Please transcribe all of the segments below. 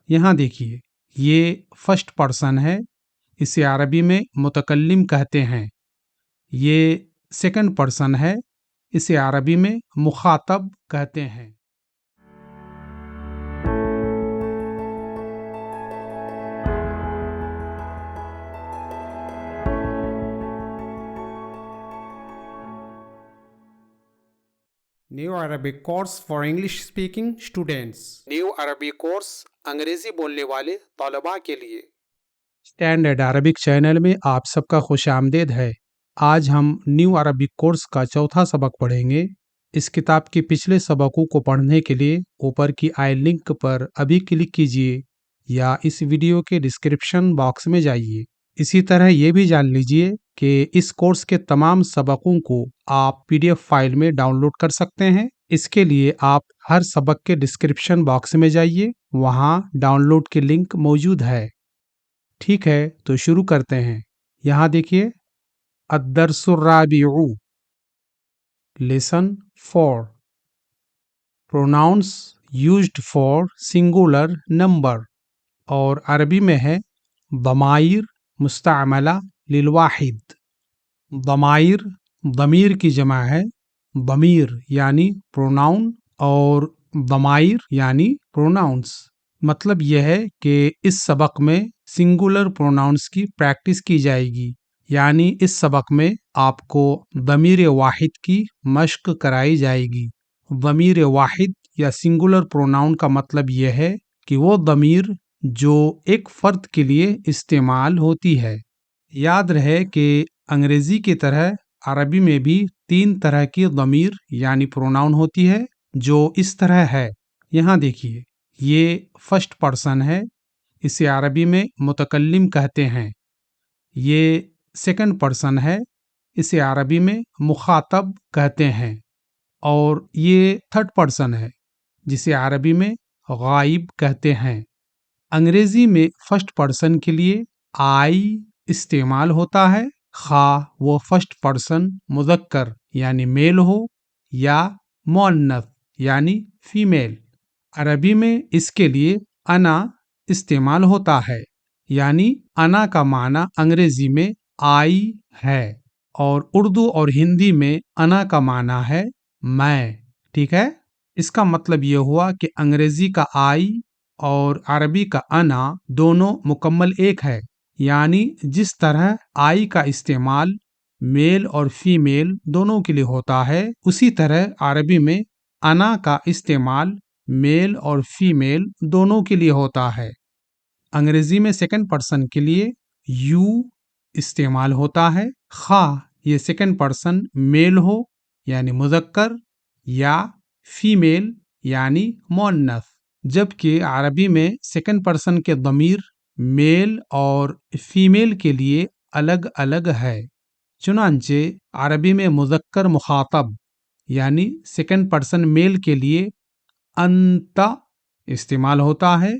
यहाँ देखिए, ये फर्स्ट पर्सन है, इसे अरबी में मुतकल्लिम कहते हैं। ये सेकंड पर्सन है, इसे अरबी में मुखातब कहते हैं। New Arabic course for English speaking students. New अरबी कोर्स अंग्रेजी बोलने वाले तलबा के लिए। स्टैंडर्ड अरबिक चैनल में आप सबका खुश आमदेद है। आज हम न्यू अरबिक कोर्स का चौथा सबक पढ़ेंगे। इस किताब के पिछले सबकों को पढ़ने के लिए ऊपर की आई लिंक पर अभी क्लिक कीजिए या इस वीडियो के डिस्क्रिप्शन बॉक्स में जाइए। इसी तरह ये भी जान लीजिए कि इस कोर्स के तमाम सबकों को आप पीडीएफ फाइल में डाउनलोड कर सकते हैं। इसके लिए आप हर सबक के डिस्क्रिप्शन बॉक्स में जाइए, वहाँ डाउनलोड की लिंक मौजूद है। ठीक है, तो शुरू करते हैं। यहाँ देखिए, अद्दर्सुर्राबिउ, lesson 4, pronouns used for singular number, और अरबी में है दमाइर मुस्तअमला लिलवाहिद। दमाइर दमीर की जमा है, दमीर यानी प्रोनाउन और दमाइर यानी प्रोनाउंस। मतलब यह है कि इस सबक में सिंगुलर प्रोनाउंस की प्रैक्टिस की जाएगी, यानी इस सबक में आपको दमीर वाहिद की मश्क कराई जाएगी। दमीर वाहिद या सिंगुलर प्रोनाउन का मतलब यह है कि वो दमीर जो एक फर्द के लिए इस्तेमाल होती है। याद रहे कि अंग्रेजी की तरह अरबी में भी 3 तरह की दमीर यानी प्रोनाउन होती है, जो इस तरह है। यहाँ देखिए, ये फर्स्ट पर्सन है, इसे अरबी में मुतकल्लिम कहते हैं। ये सेकंड पर्सन है, इसे अरबी में मुखातब कहते हैं। और ये थर्ड पर्सन है, जिसे अरबी में गाइब कहते हैं। अंग्रेजी में फर्स्ट पर्सन के लिए आई इस्तेमाल होता है, खा वो फर्स्ट पर्सन मुज़क्कर यानी मेल हो या मुअन्नस यानी फीमेल। अरबी में इसके लिए अना इस्तेमाल होता है, यानी अना का माना अंग्रेजी में आई है, और उर्दू और हिंदी में अना का माना है मैं। ठीक है, इसका मतलब यह हुआ कि अंग्रेजी का आई और अरबी का अना दोनों मुकम्मल एक है। यानी जिस तरह आई का इस्तेमाल मेल और फीमेल दोनों के लिए होता है, उसी तरह अरबी में अना का इस्तेमाल मेल और फीमेल दोनों के लिए होता है। अंग्रेजी में सेकंड पर्सन के लिए यू इस्तेमाल होता है, खा ये सेकंड पर्सन मेल हो यानी मुज़क्कर या फीमेल यानी मुअन्नस। जबकि अरबी में सेकंड पर्सन के दमीर मेल और फीमेल के लिए अलग अलग है। चुनांचे अरबी में मुज़क्कर मुखातब यानी सेकंड पर्सन मेल के लिए अंता इस्तेमाल होता है,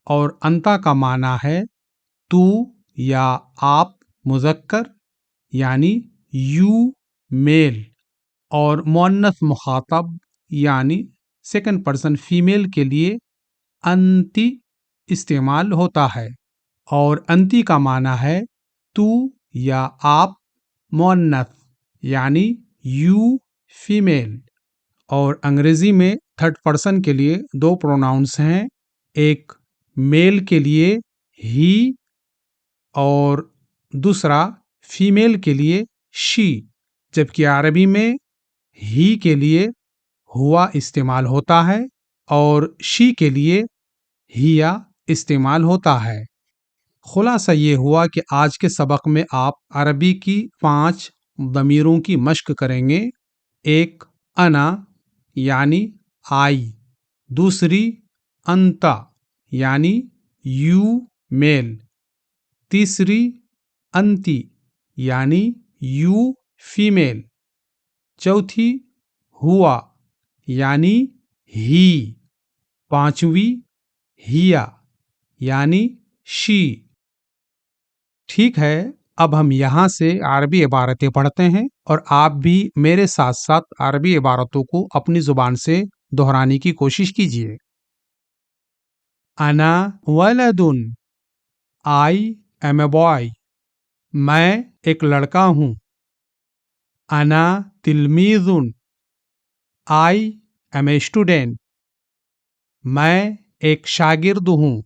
और अंता का माना है तू या आप मुज़क्कर यानी यू मेल, और मुअन्नस मुखातब यानी सेकंड पर्सन फीमेल के लिए अंती इस्तेमाल होता है, और अंती का माना है तू या आप मुअन्नस यानी यू फीमेल। और अंग्रेजी में थर्ड पर्सन के लिए 2 प्रोनाउंस हैं, एक मेल के लिए ही और दूसरा फीमेल के लिए शी। जबकि अरबी में ही के लिए हुआ इस्तेमाल होता है और शी के लिए हिया इस्तेमाल होता है। खुलासा ये हुआ कि आज के सबक में आप अरबी की 5 दमीरों की मश्क करेंगे। एक अना यानी आई, दूसरी अंता यानी यू मेल, तीसरी अंती यानी यू फीमेल, चौथी हुआ यानी ही, पांचवी हिया यानी शी। ठीक है, अब हम यहाँ से अरबी इबारतें पढ़ते हैं और आप भी मेरे साथ साथ अरबी इबारतों को अपनी जुबान से दोहराने की कोशिश कीजिए। أنا ولد. I am a boy. میں ایک لڑکا ہوں. أنا تلميذ. I am a student. میں ایک شاگرد ہوں.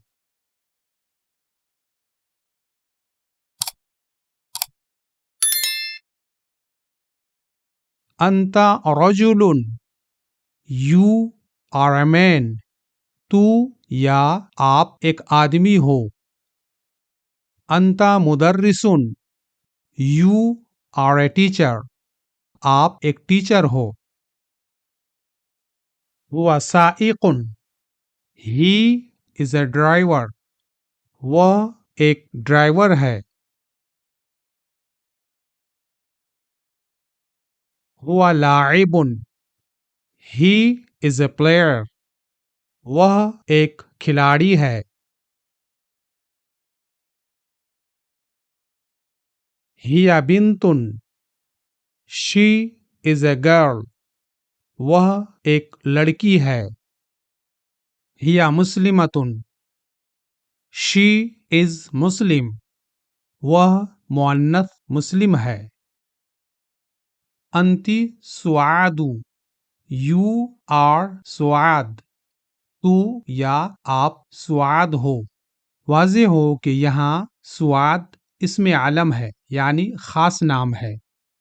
أنت رجل. You are a man. تو یا آپ ایک آدمی ہو. أنت مدرس. You are a teacher. آپ ایک ٹیچر ہو. هو سائق. He is a driver. وہ ایک ڈرائیور ہے. هو لاعب. He is a player. وہ ایک کھلاڑی ہے. هي بنت. She is a girl. وہ ایک لڑکی ہے. هي مسلمة. She is Muslim. وہ مؤنث مسلم ہے. انتی سعاد. You are سعاد. تو یا آپ سعاد ہو. واضح ہو کہ یہاں سعاد اسم علم ہے یعنی خاص نام ہے.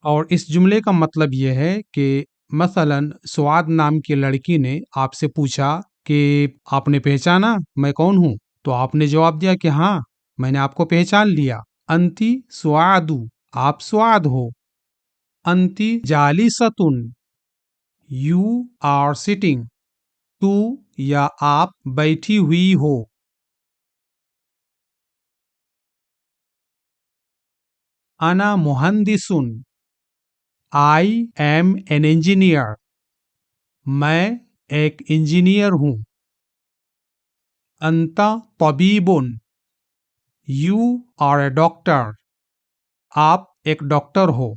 اور اس جملے کا مطلب یہ ہے کہ مثلا سعاد نام کی لڑکی نے آپ سے پوچھا کہ آپ نے پہچانا میں کون ہوں؟ تو آپ نے جواب دیا کہ ہاں میں نے آپ کو پہچان لیا. انتی سعاد. آپ سعاد ہو. انتی جالستن. You are sitting. تو یا آپ بیٹھی ہوئی ہو. انا مہندس. I am an engineer. میں ایک انجینئر ہوں. انت طبیب. You are a doctor. آپ ایک ڈاکٹر ہو.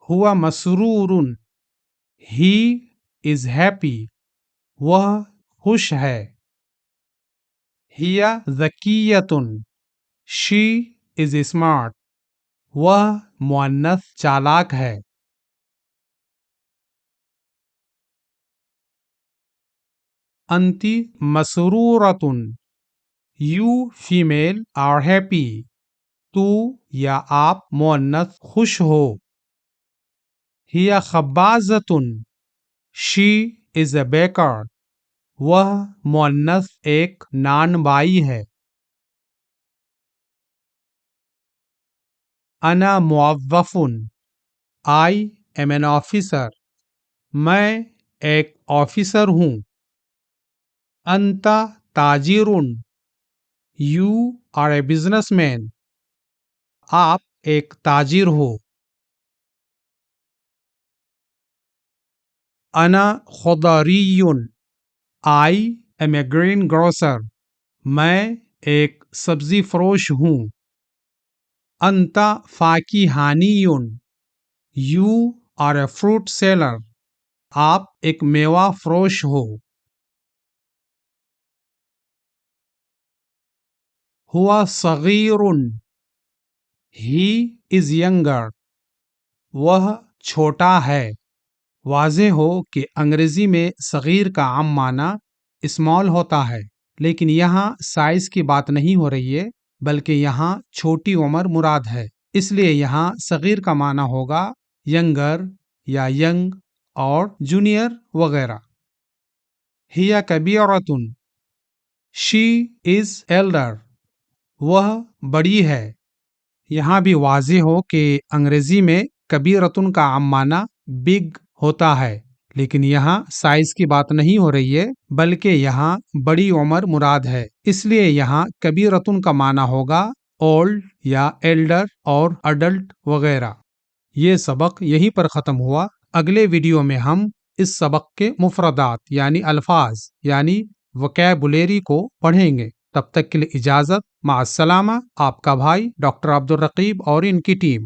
ہوا مسرور. He is happy. وہ خوش ہے. ہیا ذکیۃ. She is smart. وہ مؤنث چالاک ہے. انتی مسرورۃ. You female are happy. تو یا آپ مؤنث خوش ہو. ہیا خبازۃ. She is a baker. وہ مؤنث ایک نان بائی ہے. انا موظف. I am an officer. میں ایک آفیسر ہوں. انت تاجر. You are a businessman. آپ ایک تاجر ہو. انا Khizri. I am a greengrocer. میں ایک سبزی فروش ہوں. انت فاکہانی. You are a fruit seller. آپ ایک میوہ فروش ہو. ہوا صغیر. He is younger. وہ چھوٹا ہے. واضح ہو کہ انگریزی میں صغیر کا عام معنی اسمال ہوتا ہے لیکن یہاں سائز کی بات نہیں ہو رہی ہے بلکہ یہاں چھوٹی عمر مراد ہے. اس لیے یہاں صغیر کا معنی ہوگا ینگر یا ینگ اور جونیئر وغیرہ. ہیا کبیرۃ. She is elder. وہ بڑی ہے. یہاں بھی واضح ہو کہ انگریزی میں کبیرۃن کا عام معنی بگ ہوتا ہے لیکن یہاں سائز کی بات نہیں ہو رہی ہے بلکہ یہاں بڑی عمر مراد ہے. اس لیے یہاں کبیرۃن کا معنی ہوگا اولڈ یا ایلڈر اور اڈلٹ وغیرہ. یہ سبق یہیں پر ختم ہوا. اگلے ویڈیو میں ہم اس سبق کے مفردات یعنی الفاظ یعنی وکیبولیری کو پڑھیں گے. تب تک کے لیے اجازت. مع السلامہ. آپ کا بھائی ڈاکٹر عبدالرقیب اور ان کی ٹیم.